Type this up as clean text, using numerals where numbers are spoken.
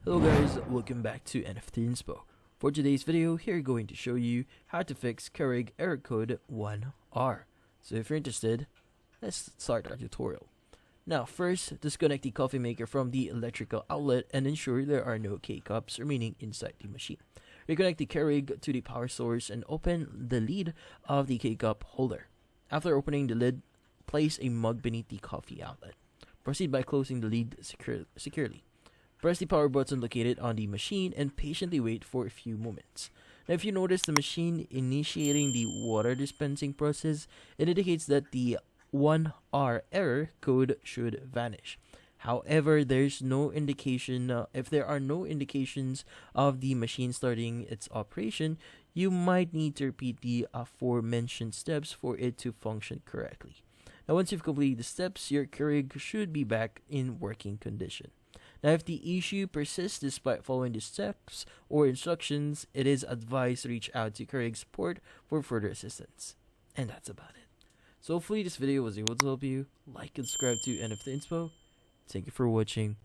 Hello guys, welcome back to NFT Inspo. For today's video, here going to show you how to fix Keurig error code 1R. So if you're interested, let's start our tutorial. Now first, disconnect the coffee maker from the electrical outlet and ensure there are no K-cups remaining inside the machine. Reconnect the Keurig to the power source and open the lid of the K-cup holder. After opening the lid, place a mug beneath the coffee outlet. Proceed by closing the lid securely. Press the power button located on the machine and patiently wait for a few moments. Now, if you notice the machine initiating the water dispensing process, it indicates that the 1R error code should vanish. However, there's no indication. If there are no indications of the machine starting its operation, you might need to repeat the aforementioned steps for it to function correctly. Now, once you've completed the steps, your Keurig should be back in working condition. Now, if the issue persists despite following the steps or instructions, it is advised to reach out to Keurig support for further assistance. And that's about it. So hopefully this video was able to help you. Like and subscribe to NFT Inspo. Thank you for watching.